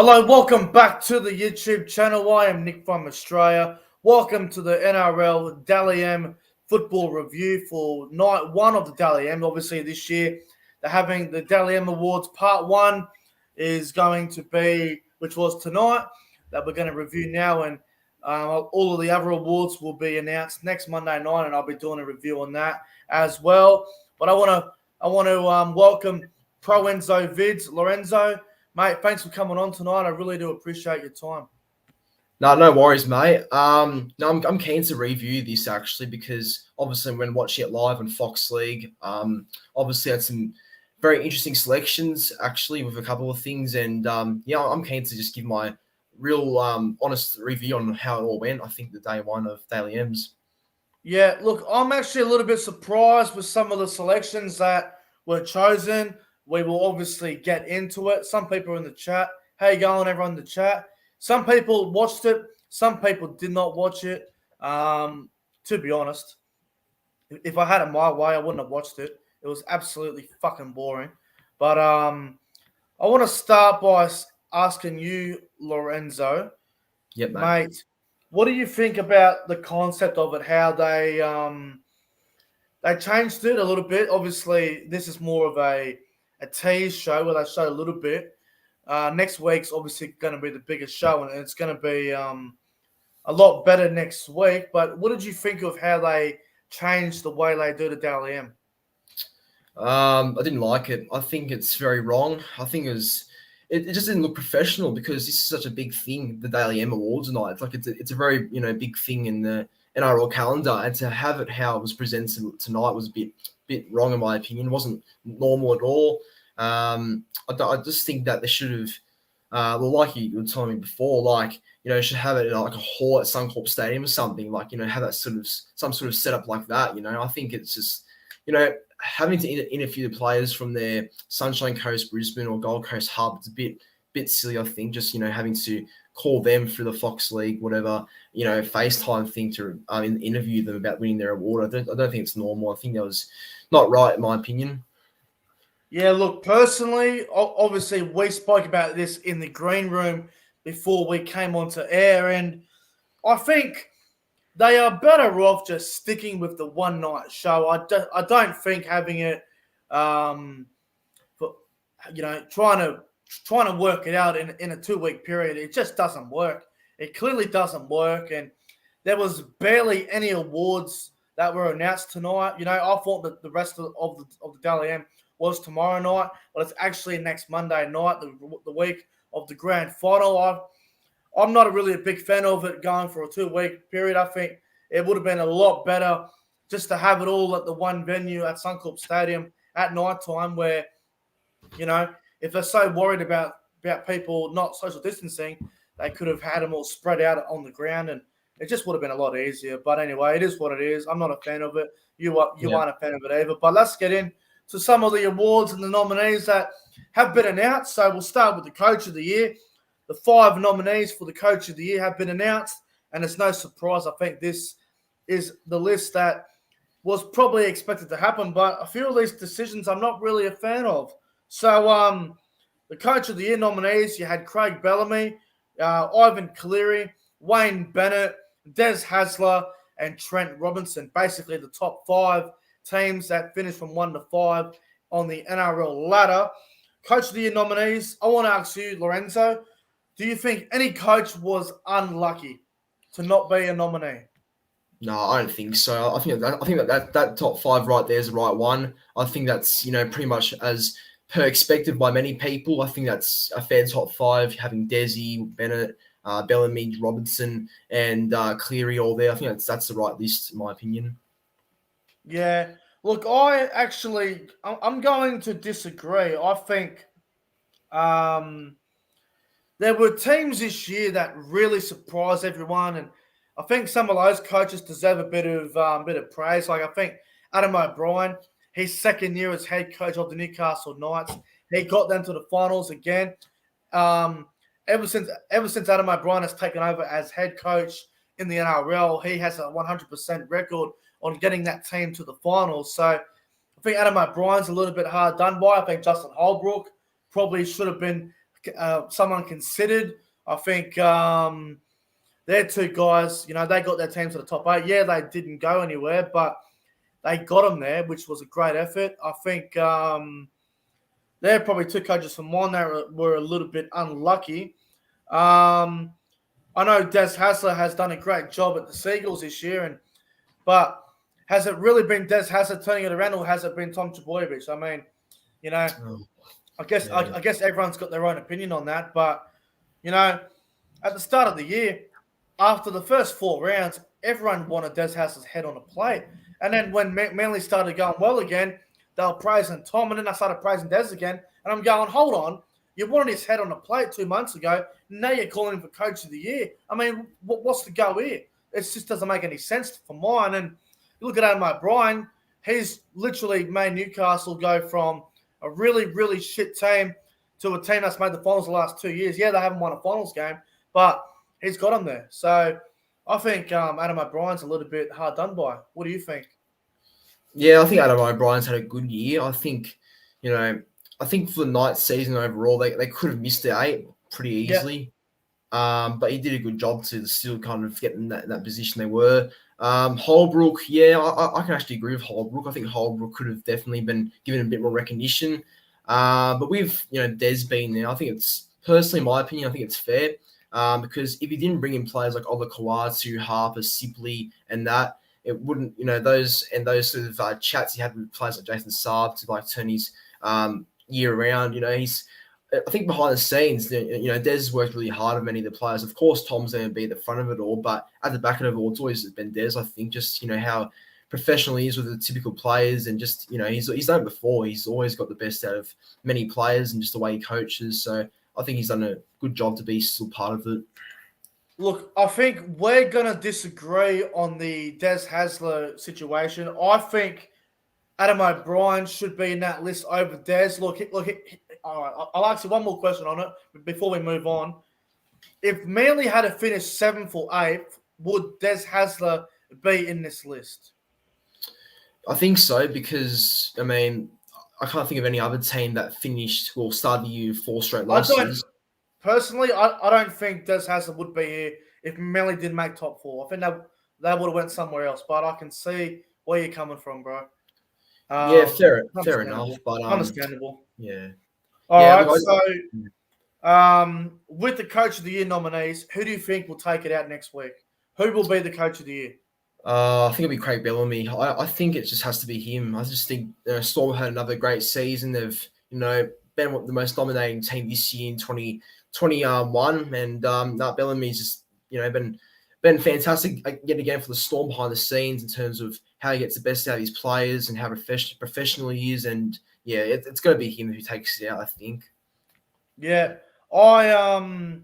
Hello, welcome back to the YouTube channel. I am Nick from Australia. Welcome to the NRL DALLY M football review for night one of the DALLY M. Obviously, this year they're having the DALLY M Awards. Part one is going to be, which was tonight, that we're going to review now, and all of the other awards will be announced next Monday night, and I'll be doing a review on that as well. But I want to welcome ProEnzoVidz Lorenzo. Mate, thanks for coming on tonight. I really do appreciate your time. No worries, mate. I'm keen to review this actually because obviously when watching it live on Fox League, obviously had some very interesting selections actually with a couple of things, and I'm keen to just give my real honest review on how it all went. I think the day one of Daily M's. Yeah, look, I'm actually a little bit surprised with some of the selections that were chosen. We will obviously get into it. Some people in the chat. How you going, everyone in the chat? Some people watched it. Some people did not watch it. To be honest, if I had it my way, I wouldn't have watched it. It was absolutely fucking boring. But I want to start by asking you, Lorenzo. Yep, mate. What do you think about the concept of it? How they changed it a little bit. Obviously, this is more of a tease show where they show a little bit. Next week's obviously going to be the biggest show, and it's going to be a lot better next week. But what did you think of how they changed the way they do the Daily M? I didn't like it. I think it's very wrong. I think it just didn't look professional because this is such a big thing, the Daily M Awards night. It's like it's a very big thing in the NRL calendar, and to have it how it was presented tonight was a bit wrong in my opinion. It wasn't normal at all. I just think that they should have, like you were telling me before, like should have it like a hall at Suncorp Stadium or something, like have that some sort of setup like that. I think it's just having to interview the players from their Sunshine Coast, Brisbane, or Gold Coast hub. It's a bit silly, I think. Just having to call them through the Fox League, whatever FaceTime thing to interview them about winning their award. I don't think it's normal. I think that was not right in my opinion. Yeah, look, personally, obviously we spoke about this in the green room before we came onto air, and I think they are better off just sticking with the one night show. I don't think having it, trying to work it out in a 2-week period, it just doesn't work. It clearly doesn't work, and there was barely any awards that were announced tonight. I thought that the rest of the Daily M was tomorrow night, but it's actually next Monday night, the week of the grand final. I'm not really a big fan of it going for a 2-week period. I think it would have been a lot better just to have it all at the one venue at Suncorp Stadium at night time where, if they're so worried about people not social distancing, they could have had them all spread out on the ground, and it just would have been a lot easier. But anyway, it is what it is. I'm not a fan of it. You aren't a fan of it either. But let's get in to some of the awards and the nominees that have been announced. So we'll start with the Coach of the Year. The 5 nominees for the Coach of the Year have been announced, and it's no surprise. I think this is the list that was probably expected to happen, but a few of these decisions I'm not really a fan of. So the Coach of the Year nominees, you had Craig Bellamy, Ivan Cleary, Wayne Bennett, Des Hasler, and Trent Robinson. Basically the top 5 teams that finished from 1 to 5 on the NRL ladder. Coach of the Year nominees, I want to ask you, Lorenzo, do you think any coach was unlucky to not be a nominee? No, I don't think so. I think that top 5 right there is the right one. I think that's pretty much as per expected by many people. I think that's a fair top 5, having Desi, Bennett, Bellamy, Robinson, and Cleary all there. I think that's the right list in my opinion. Yeah, look, I'm going to disagree. I think there were teams this year that really surprised everyone, and I think some of those coaches deserve a bit of praise. Like I think Adam O'Brien, his second year as head coach of the Newcastle Knights, he got them to the finals again. Ever since Adam O'Brien has taken over as head coach in the NRL, he has a 100% record on getting that team to the finals. So I think Adam O'Brien's a little bit hard done by. I think Justin Holbrook probably should have been someone considered. I think they're two guys, they got their teams to the top 8. Yeah, they didn't go anywhere, but they got them there, which was a great effort. I think they're probably two coaches from mine that were a little bit unlucky. I know Des Hasler has done a great job at the Seagulls this year, but has it really been Des Hasler turning it around, or has it been Tom Trbojevic? I mean, I guess everyone's got their own opinion on that, but at the start of the year, after the first 4 rounds, everyone wanted Des Hasler's head on a plate, and then when Manly started going well again, they were praising Tom, and then I started praising Des again, and I'm going, hold on. You wanted his head on a plate 2 months ago. Now you're calling him for Coach of the Year. I mean, what's the go here? It just doesn't make any sense for mine. And you look at Adam O'Brien, he's literally made Newcastle go from a really, really shit team to a team that's made the finals the last 2 years. Yeah, they haven't won a finals game, but he's got them there. So I think Adam O'Brien's a little bit hard done by. What do you think? Yeah, I think Adam O'Brien's had a good year. I think, for the Knights season overall, they could have missed the 8 pretty easily. Yeah. But he did a good job to still kind of get in that position they were. Holbrook, yeah, I can actually agree with Holbrook. I think Holbrook could have definitely been given a bit more recognition. But with, Des being there, I think it's, personally, in my opinion, I think it's fair. Because if you didn't bring in players like Ola Kawatu, Harper, Sibley, and that, it wouldn't, those sort of chats he had with players like Jason Saab to turn his year around. I think behind the scenes, Des worked really hard with many of the players. Of course, Tom's going to be at the front of it all, but at the back of it all, it's always been Des. I think just how professional he is with the typical players, and just he's done it before. He's always got the best out of many players, and just the way he coaches. So I think he's done a good job to be still part of it. Look, I think we're going to disagree on the Des Hasler situation. I think Adam O'Brien should be in that list over Des. Look. All right, I'll ask you one more question on it before we move on. If Manly had to finish 7th or 8th, would Des Hasler be in this list? I think so, because, I can't think of any other team that finished or started the year 4 straight losses. Personally, I don't think Des Hasler would be here if Manly didn't make top 4. I think they would have went somewhere else, but I can see where you're coming from, bro. Yeah, fair enough. But understandable. Yeah. All right, so with the Coach of the Year nominees, who do you think will take it out next week? Who will be the Coach of the Year? I think it'll be Craig Bellamy. I think it just has to be him. I just think Storm had another great season. They've, been the most dominating team this year in 2021, and Bellamy's just, been fantastic yet again for the Storm behind the scenes in terms of how he gets the best out of his players and how professional he is. And yeah, it's going to be him who takes it out, I think. Yeah, I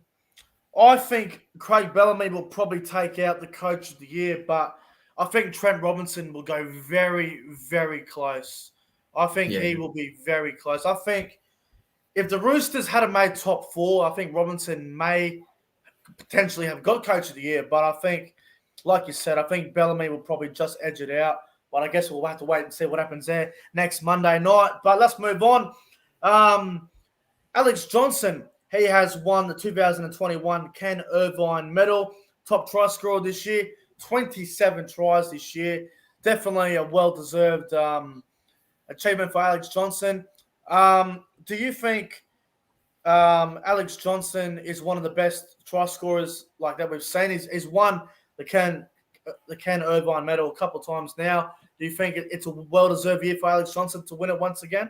think Craig Bellamy will probably take out the Coach of the Year, but I think Trent Robinson will go very, very close. I think he will be very close. I think if the Roosters had made top 4, I think Robinson may potentially have got Coach of the Year, but I think, like you said, I think Bellamy will probably just edge it out. But I guess we'll have to wait and see what happens there next Monday night. But let's move on. Alex Johnson, he has won the 2021 Ken Irvine medal, top try scorer this year, 27 tries this year. Definitely a well-deserved achievement for Alex Johnson. Do you think Alex Johnson is one of the best try scorers that we've seen? He's won the Ken Irvine medal a couple of times now. Do you think it's a well-deserved year for Alex Johnson to win it once again?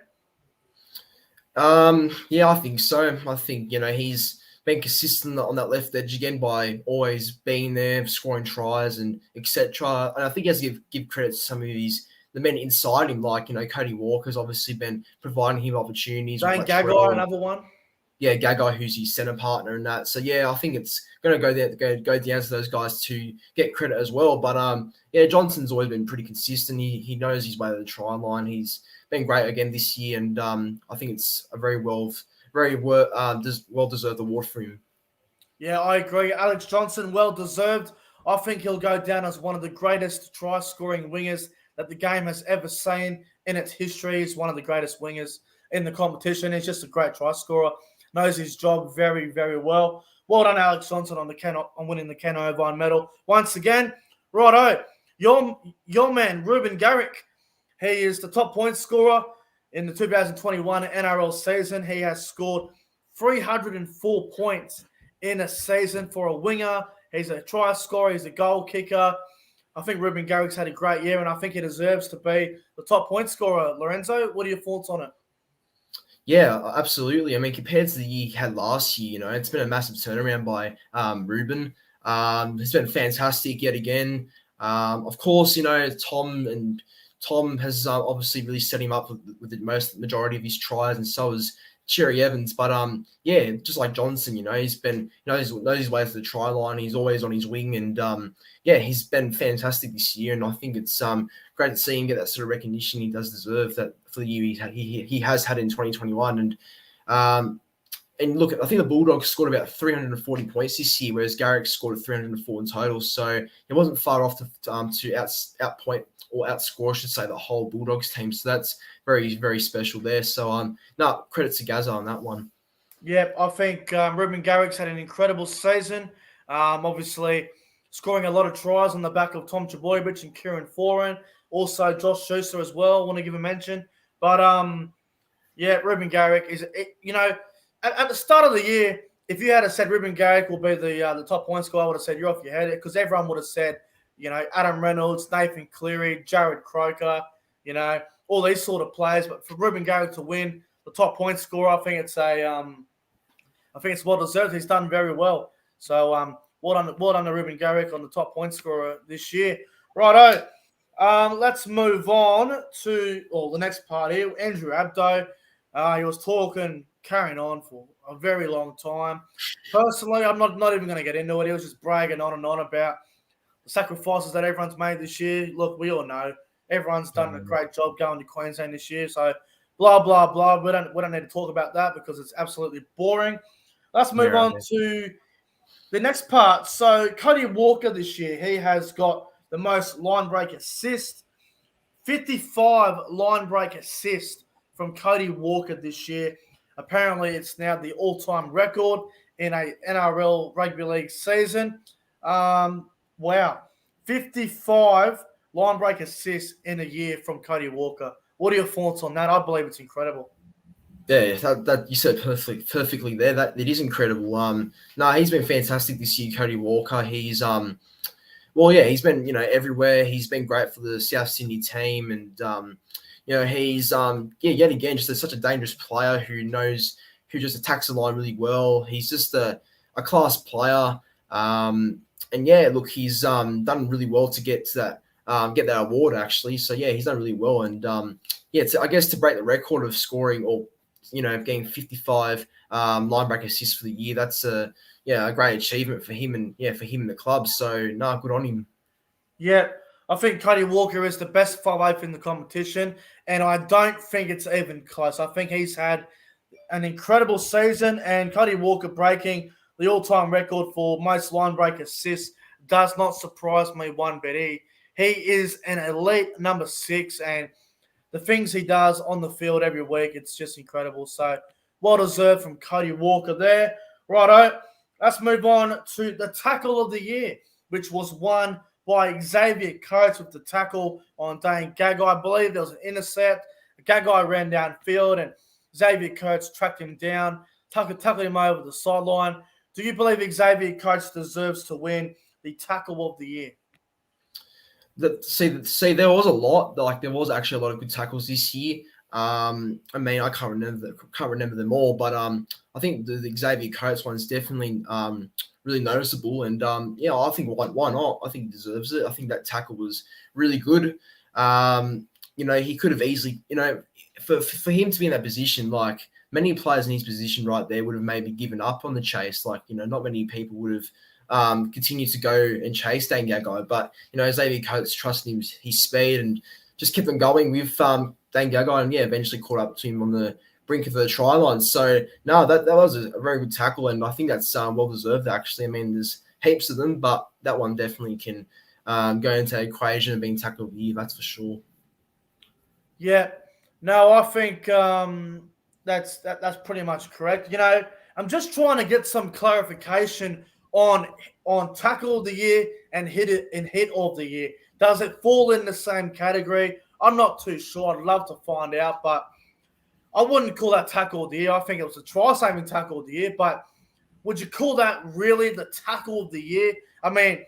Yeah, I think so. I think, he's been consistent on that left edge again by always being there, scoring tries and etc. And I think he has to give credit to some of the men inside him, like, Cody Walker's obviously been providing him opportunities. Dane Gagai, another one. Yeah, Gagai, who's his centre partner and that. So, yeah, I think it's going to go down to those guys to get credit as well. But, Johnson's always been pretty consistent. He knows his way to the try line. He's been great again this year, and I think it's a very well-deserved award for him. Yeah, I agree. Alex Johnson, well-deserved. I think he'll go down as one of the greatest try-scoring wingers that the game has ever seen in its history. He's one of the greatest wingers in the competition. He's just a great try scorer. knows his job very, very well. Well done, Alex Johnson, on winning the Ken Irvine medal once again. Righto, your man Ruben Garrick. He is the top point scorer in the 2021 NRL season. He has scored 304 points in a season for a winger. He's a try scorer. He's a goal kicker. I think Ruben Garrick's had a great year, and I think he deserves to be the top point scorer. Lorenzo, what are your thoughts on it? Yeah, absolutely. I mean, compared to the year he had last year, it's been a massive turnaround by Ruben. He's been fantastic yet again. Of course, Tom has obviously really set him up with the majority of his tries, and so has Cherry Evans. But just like Johnson, he's been knows his way to the try line. He's always on his wing, and he's been fantastic this year. And I think it's great to see him get that sort of recognition he does deserve that for the year he has had in 2021. And look, I think the Bulldogs scored about 340 points this year, whereas Garrick scored 304 in total. So it wasn't far off to outpoint or outscore, I should say, the whole Bulldogs team. So that's very, very special there. So credit to Gazza on that one. Yeah, I think Ruben Garrick's had an incredible season. Obviously, scoring a lot of tries on the back of Tom Trbojevic and Kieran Foran. Also, Josh Schuster as well. I want to give a mention. But, Ruben Garrick is, at the start of the year, if you had said Ruben Garrick will be the top point scorer, I would have said you're off your head, because everyone would have said, Adam Reynolds, Nathan Cleary, Jared Croker, all these sort of players. But for Ruben Garrick to win the top point scorer, I think it's well deserved. He's done very well. So well done to Ruben Garrick on the top point scorer this year. Righto. Let's move on to the next part here. Andrew Abdo. He was carrying on for a very long time. Personally, I'm not even going to get into it. He was just bragging on and on about the sacrifices that everyone's made this year. Look, we all know everyone's done a great job going to Queensland this year. So blah blah blah. We don't need to talk about that because it's absolutely boring. Let's move on to the next part. So Cody Walker this year, he has got the most line break assists, 55 line break assists from Cody Walker this year. Apparently, it's now the all-time record in a NRL rugby league season. Wow. 55 line break assists in a year from Cody Walker. What are your thoughts on that? I believe it's incredible. Yeah, that you said perfectly there. That it is incredible. He's been fantastic this year, Cody Walker. He's he's been everywhere. He's been great for the South Sydney team, and he's yet again just such a dangerous player who just attacks the line really well. He's just a class player. He's done really well to get to that award actually. So he's done really well, and I guess to break the record of scoring or getting 55 line break assists for the year, that's a great achievement for him and the club. So good on him. Yeah. I think Cody Walker is the best 5'8" in the competition, and I don't think it's even close. I think he's had an incredible season, and Cody Walker breaking the all-time record for most line break assists does not surprise me one bit. He is an elite number 6, and the things he does on the field every week, it's just incredible. So well deserved from Cody Walker there. Righto, let's move on to the tackle of the year, which was won by Xavier Coates with the tackle on Dane Gagai. I believe there was an intercept. Gagai ran downfield, and Xavier Coates tracked him down, tackled him over the sideline. Do you believe Xavier Coates deserves to win the tackle of the year? See, there was a lot. There was actually a lot of good tackles this year. I can't remember them all, but I think the Xavier Coates one is definitely really noticeable. And I think why not? I think he deserves it. I think that tackle was really good. He could have easily, for him to be in that position, like many players in his position right there would have maybe given up on the chase. Not many people would have continued to go and chase Dane Gagai, but Xavier Coates trusted his speed and just kept them going with Dane Gagai, and eventually caught up to him on the brink of the try line. So that was a very good tackle, and I think that's well deserved actually. I mean, there's heaps of them, but that one definitely can go into the equation of being tackle of the year, that's for sure. Yeah, no, I think that's pretty much correct. I'm just trying to get some clarification on tackle of the year and hit of the year. Does it fall in the same category? I'm not too sure. I'd love to find out, but I wouldn't call that tackle of the year. I think it was a try-saving tackle of the year, but would you call that really the tackle of the year? I mean,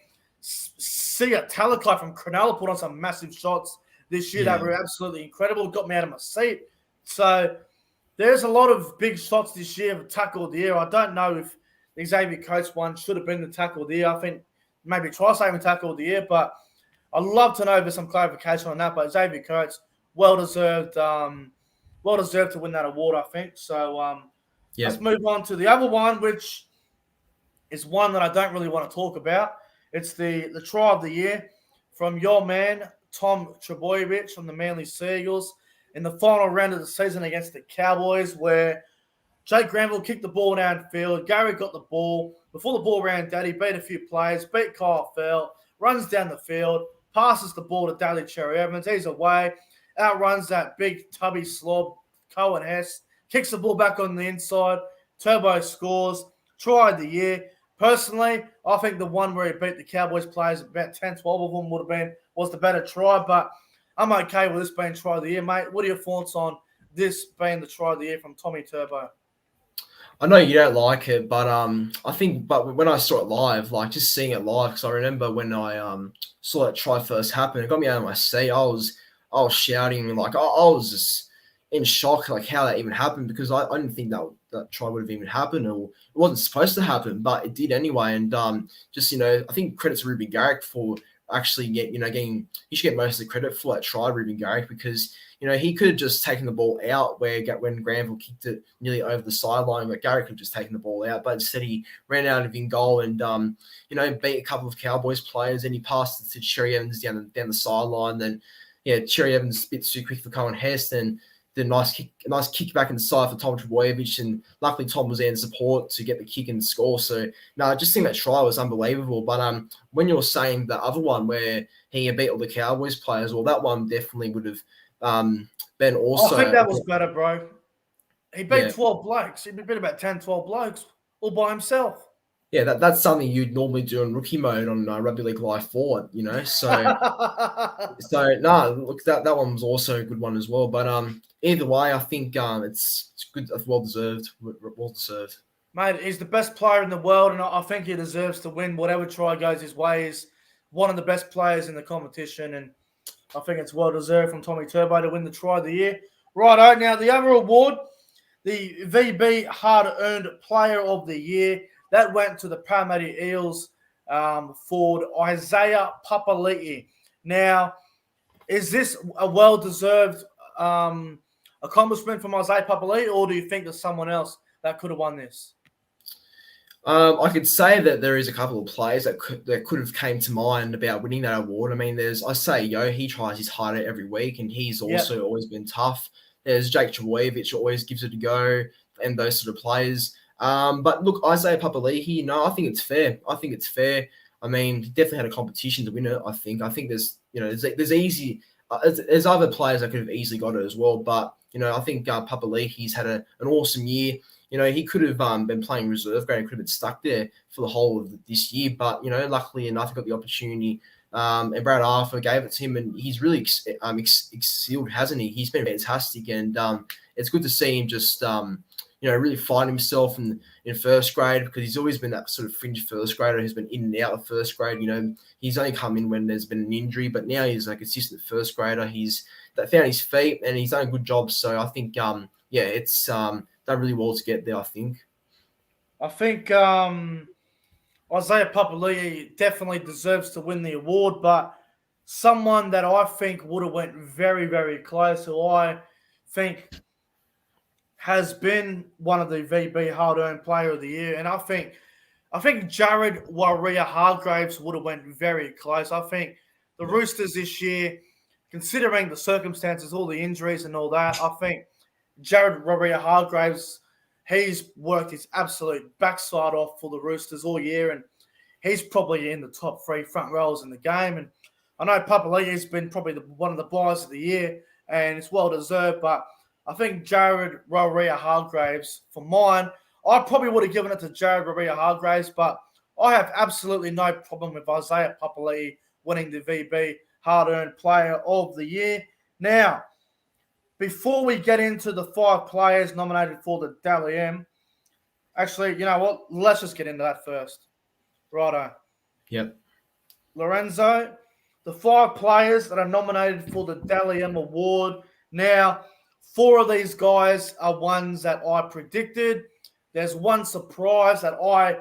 see a Talakai from Cronulla put on some massive shots this year that were absolutely incredible. Got me out of my seat. So there's a lot of big shots this year of tackle of the year. I don't know if the Xavier Coates one should have been the tackle of the year. I think maybe try-saving tackle of the year, but I'd love to know if there's some clarification on that. But Xavier Coates, well-deserved to win that award, I think. So let's move on to the other one, which is one that I don't really want to talk about. It's the try of the year from your man, Tom Trbojevic from the Manly Seagulls in the final round of the season against the Cowboys, where Jake Granville kicked the ball downfield. Gary got the ball. Before the ball ran down, he beat a few players, beat Kyle Fell, runs down the field, passes the ball to Daly Cherry Evans. He's away, outruns that big tubby slob, Cohen Hess, kicks the ball back on the inside. Turbo scores. Try of the year. Personally, I think the one where he beat the Cowboys players, about 10, 12 of them was the better try, but I'm okay with this being try of the year, mate. What are your thoughts on this being the try of the year from Tommy Turbo? I know you don't like it, but I think, but when I saw it live, like just seeing it live, because I remember when I saw that try first happen, it got me out of my seat. I was shouting, like I was just in shock, like how that even happened, because I didn't think that try would have even happened, or it wasn't supposed to happen, but it did anyway. And just I think credit to Ruben Garrick for actually getting he should get most of the credit for that try, Ruben Garrick, because he could have just taken the ball out when Granville kicked it nearly over the sideline, but Garrick could have just taken the ball out, but instead he ran out of in goal and beat a couple of Cowboys players, and he passed it to Cherry Evans down the sideline. Then Cherry Evans a bit too quick for Cohen Hess, and the nice kick back inside for Tom Trbojevic, and luckily Tom was there in support to get the kick and score. So no, I just think that try was unbelievable. But when you're saying the other one where he beat all the Cowboys players, well, that one definitely would have been also. I think that was better, bro. He beat 12 blokes. He beat about 10, 12 blokes all by himself. Yeah, that's something you'd normally do in rookie mode on Rugby League Live 4, So no, look, that one was also a good one as well. But either way, I think it's good, well deserved. Mate, he's the best player in the world, and I think he deserves to win whatever try goes his way. He's one of the best players in the competition, and I think it's well deserved from Tommy Turbo to win the try of the year. Righto, now the other award, the VB Hard-Earned Player of the Year, that went to the Parramatta Eels forward Isaiah Papali'i. Now, is this a well-deserved accomplishment from Isaiah Papali'i, or do you think there's someone else that could have won this? I could say that there is a couple of players that could have came to mind about winning that award. I mean, he tries his harder every week, and he's also always been tough. There's Jake Trbojevic, always gives it a go, and those sort of players. But look, Isaiah Papali'i, I think it's fair. I mean, he definitely had a competition to win it. I think there's there's other players that could have easily got it as well. But I think Papali'i's had an awesome year. He could have been playing reserve grade, could have been stuck there for the whole of this year. But luckily enough, he got the opportunity. And Brad Arthur gave it to him, and he's really excelled, hasn't he? He's been fantastic, and it's good to see him just really find himself in first grade, because he's always been that sort of fringe first grader who's been in and out of first grade. He's only come in when there's been an injury, but now he's a consistent first grader. He's found his feet, and he's done a good job. So I think, it's done really well to get there, I think. I think Isaiah Papali'i definitely deserves to win the award, but someone that I think would have went very, very close, who I think has been one of the VB Hard-Earned Player of the Year, and I think Jared Waerea-Hargreaves would have went very close. I think the Roosters this year, considering the circumstances, all the injuries and all that, I think Jared Waerea-Hargreaves, he's worked his absolute backside off for the Roosters all year, and he's probably in the top 3 front rows in the game. And I know Papali'i's been probably one of the buyers of the year, and it's well deserved. But I think Jared Waerea-Hargreaves, for mine, I probably would have given it to Jared Hargraves, but I have absolutely no problem with Isaiah Papali'i winning the VB hard-earned player of the year. Now, before we get into the 5 players nominated for the Dally M, actually, you know what? Let's just get into that first. Righto. Yep. Lorenzo, the 5 players that are nominated for the Dally M award. Now, 4 of these guys are ones that I predicted. There's one surprise that I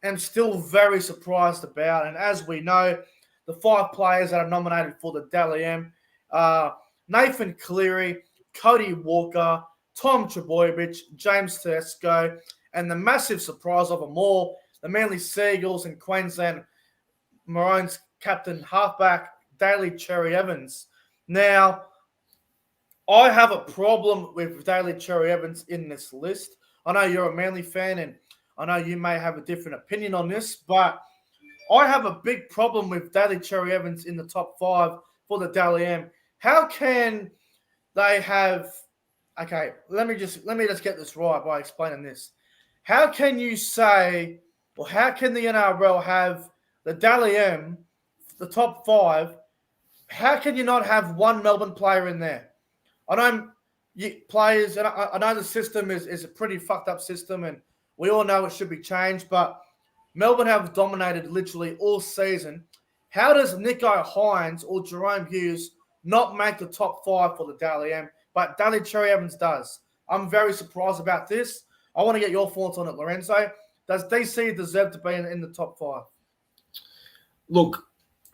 am still very surprised about. And as we know, the 5 players that are nominated for the Dally M are Nathan Cleary, Cody Walker, Tom Trbojevic, James Tedesco, and the massive surprise of them all, the Manly Seagulls and Queensland Maroons captain halfback, Daly Cherry Evans. Now, I have a problem with Daly Cherry Evans in this list. I know you're a Manly fan, and I know you may have a different opinion on this, but I have a big problem with Daly Cherry Evans in the top 5 for the Dally M. How can they have? Okay, let me just get this right by explaining this. How can you say, or how can the NRL have the Dally M, the top 5? How can you not have one Melbourne player in there? I know players, and I know the system is a pretty fucked up system, and we all know it should be changed, but Melbourne have dominated literally all season. How does Nicho Hynes or Jerome Hughes not make the top 5 for the Dally M, but Daly Cherry Evans does? I'm very surprised about this. I want to get your thoughts on it, Lorenzo. Does DC deserve to be in the top 5? Look,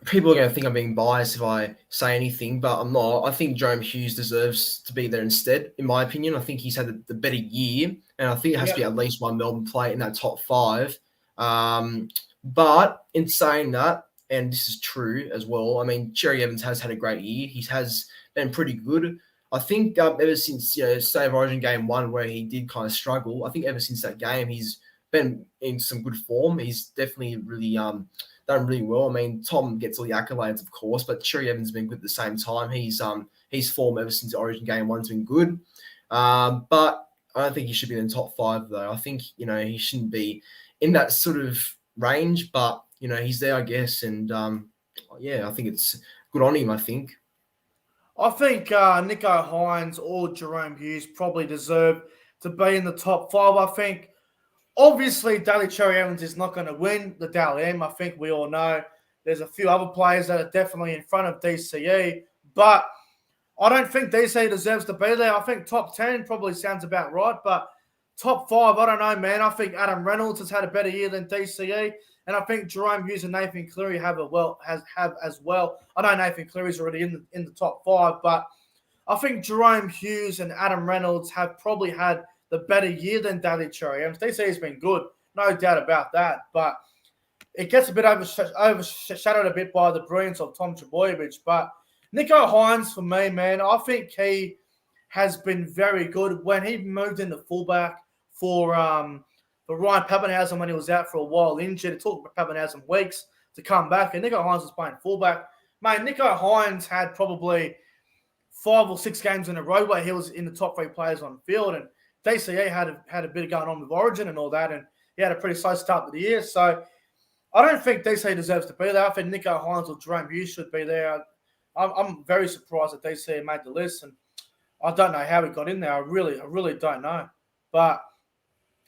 people are going to think I'm being biased if I say anything, but I'm not. I think Jerome Hughes deserves to be there instead, in my opinion. I think he's had the better year, and I think it has to be at least one Melbourne player in that top 5. But in saying that, and this is true as well, I mean, Cherry Evans has had a great year. He has been pretty good. I think ever since, State of Origin game 1 where he did kind of struggle, I think ever since that game he's been in some good form. He's definitely really done really well. I mean, Tom gets all the accolades, of course, but Cherry Evans has been good at the same time. His form ever since Origin game 1's been good. But I don't think he should be in the top 5, though. I think, he shouldn't be in that sort of range, but, he's there, I guess. And, I think it's good on him, I think. I think Nicho Hynes or Jerome Hughes probably deserve to be in the top 5. I think, obviously, Daly Cherry Evans is not going to win the Dally M. I think we all know there's a few other players that are definitely in front of DCE, but I don't think DCE deserves to be there. I think top 10 probably sounds about right, but top 5, I don't know, man. I think Adam Reynolds has had a better year than DCE, and I think Jerome Hughes and Nathan Cleary have as well. I know Nathan Cleary's already in the top 5, but I think Jerome Hughes and Adam Reynolds have probably had the better year than Daly Cherry Evans. DCE has been good, no doubt about that, but it gets a bit overshadowed a bit by the brilliance of Tom Trbojevic. But Nicho Hynes, for me, man, I think he has been very good. When he moved into fullback for Ryan Pappenhausen when he was out for a while injured, it took Pappenhausen weeks to come back, and Nicho Hynes was playing fullback. Mate, Nicho Hynes had probably 5 or 6 games in a row where he was in the top 3 players on the field, and DCE had a bit going on with Origin and all that, and he had a pretty slow start to the year. So I don't think DCE deserves to be there. I think Nicho Hynes or Jerome Hughes should be there. I'm very surprised that DCE made the list, and I don't know how he got in there. I really don't know. But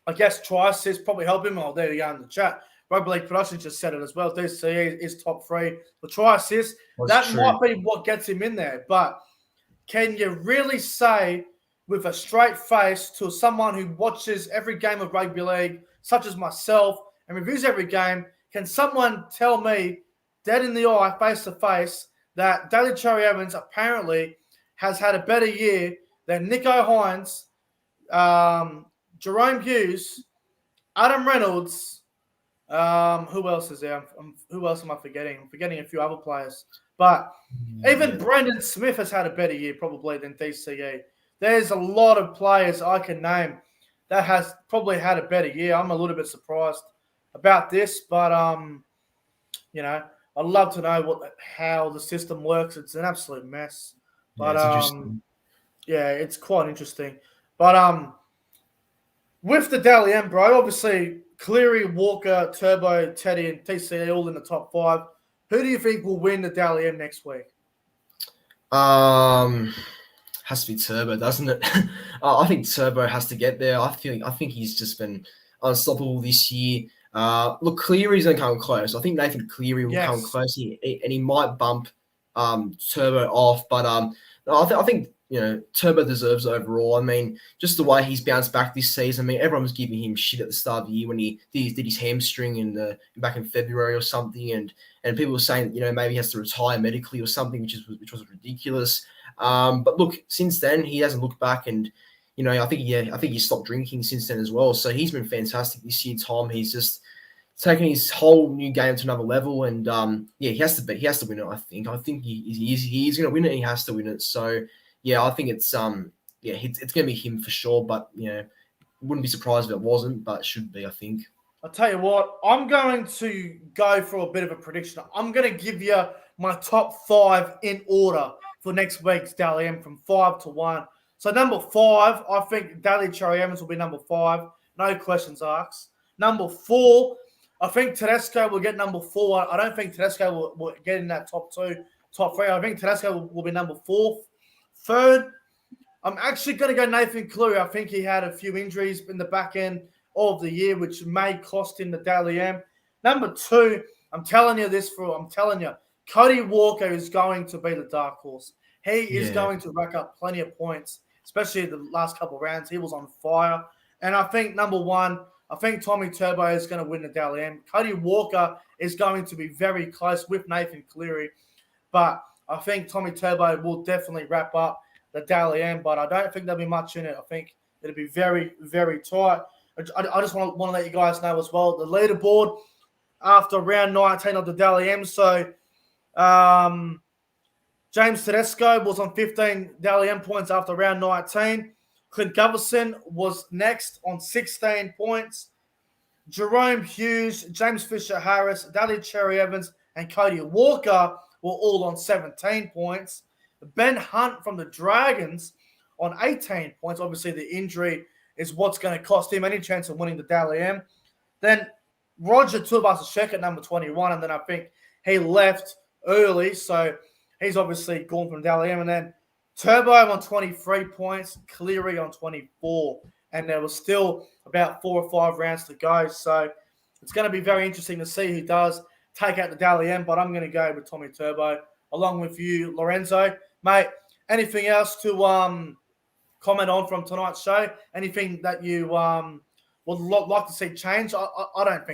I guess try assist probably help him. Oh, there you go in the chat. Rugby League Productions just said it as well. DCE is top 3. The try assist, that might be what gets him in there. But can you really say with a straight face to someone who watches every game of rugby league, such as myself, and reviews every game, can someone tell me dead in the eye, face to face, that Daly Cherry Evans apparently has had a better year than Nicho Hynes, Jerome Hughes, Adam Reynolds, who else is there? Who else am I forgetting? I'm forgetting a few other players. But even Brendan Smith has had a better year probably than DCE. There's a lot of players I can name that has probably had a better year. I'm a little bit surprised about this, but I'd love to know how the system works. It's an absolute mess. But it's interesting. it's quite interesting. But With the Dally M, bro, obviously Cleary, Walker, Turbo, Teddy, and TC all in the top 5. Who do you think will win the Dally M next week? Has to be Turbo, doesn't it? I think Turbo has to get there. I think he's just been unstoppable this year. Look, Cleary's gonna come close. I think Nathan Cleary will come close, and he might bump Turbo off. But no, I think Turbo deserves it overall. I mean, just the way he's bounced back this season. I mean, everyone was giving him shit at the start of the year when he did his hamstring back in February or something, and people were saying maybe he has to retire medically or something, which was ridiculous. But look, since then he hasn't looked back, and I think he stopped drinking since then as well. So he's been fantastic this year, Tom. He's just taking his whole new game to another level, and he has to win it. I think he's going to win it, and he has to win it. So yeah, I think it's going to be him for sure. But wouldn't be surprised if it wasn't, but it should be, I think. I'll tell you what, I'm going to go for a bit of a prediction. I'm going to give you my top 5 in order for next week's Dally M from 5 to 1. So number 5, I think Dally Cherry Evans will be number 5. No questions asked. Number 4, I think Tedesco will get number 4. I don't think Tedesco will get in that top 2, top 3. I think Tedesco will be number 4. Third, I'm actually going to go Nathan Cleary. I think he had a few injuries in the back end of the year, which may cost him the Dally M. Number 2, I'm telling you, Cody Walker is going to be the dark horse. He is going to rack up plenty of points, especially the last couple of rounds. He was on fire. And I think number 1, I think Tommy Turbo is going to win the Dally M. Cody Walker is going to be very close with Nathan Cleary. But I think Tommy Turbo will definitely wrap up the Dally M, but I don't think there'll be much in it. I think it'll be very, very tight. I just want to let you guys know as well, the leaderboard after round 19 of the Dally M. So James Tedesco was on 15 Dally M points after round 19. Clint Goverson was next on 16 points. Jerome Hughes, James Fisher-Harris, Dally Cherry Evans, and Cody Walker were all on 17 points. Ben Hunt from the Dragons on 18 points. Obviously, the injury is what's going to cost him any chance of winning the Dally M. Then Roger Tuivasa-Sheck at number 21, and then I think he left early, so he's obviously gone from Dally M. And then Turbo on 23 points, Cleary on 24, and there was still about 4 or 5 rounds to go. So it's going to be very interesting to see who does take out the Dally M, but I'm going to go with Tommy Turbo along with you, Lorenzo. Mate, anything else to comment on from tonight's show? Anything that you would like to see change? I don't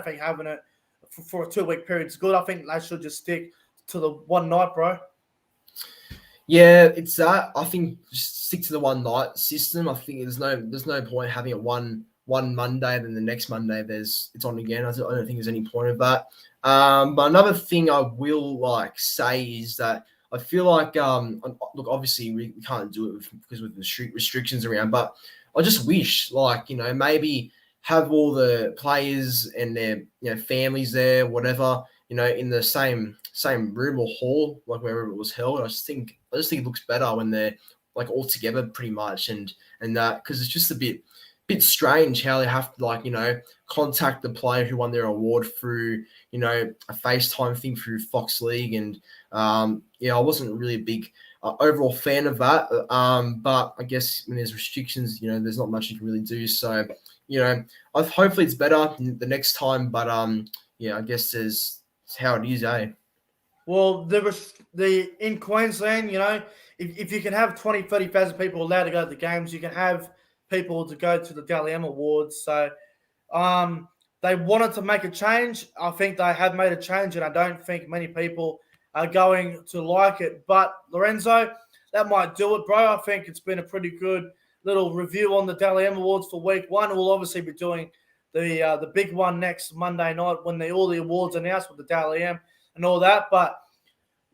think having it for a 2-week period is good. I think they should just stick to the one night, bro. Yeah, it's that. I think just stick to the one night system. I think there's no point having it one Monday, then the next Monday it's on again. I don't think there's any point of that. But another thing I will say is that I feel like look, obviously we can't do it because with the restrictions around, but I just wish maybe have all the players and their families there, whatever, in the same room or hall, like wherever it was held. I just think it looks better when they're all together pretty much, and that, because it's just a bit strange how they have to contact the player who won their award through a FaceTime thing through Fox League, and I wasn't really a big overall fan of that, but I guess when there's restrictions, there's not much you can really do. So hopefully it's better the next time, but I guess it's how it is, eh? Well, in Queensland, if you can have 20, 30,000 people allowed to go to the games, you can have people to go to the Dally M Awards. So they wanted to make a change. I think they have made a change, and I don't think many people are going to like it. But, Lorenzo, that might do it, bro. I think it's been a pretty good little review on the Dally M Awards for week 1. We'll obviously be doing the big one next Monday night when all the awards are announced with the Dally M and all that. But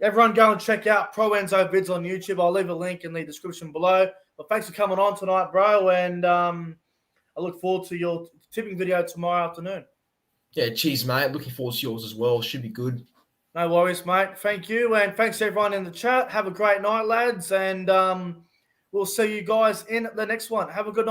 everyone go and check out ProEnzoVidz on YouTube. I'll leave a link in the description below. But thanks for coming on tonight, bro. And I look forward to your tipping video tomorrow afternoon. Yeah, cheers, mate. Looking forward to yours as well. Should be good. No worries, mate. Thank you. And thanks everyone in the chat. Have a great night, lads. And we'll see you guys in the next one. Have a good night.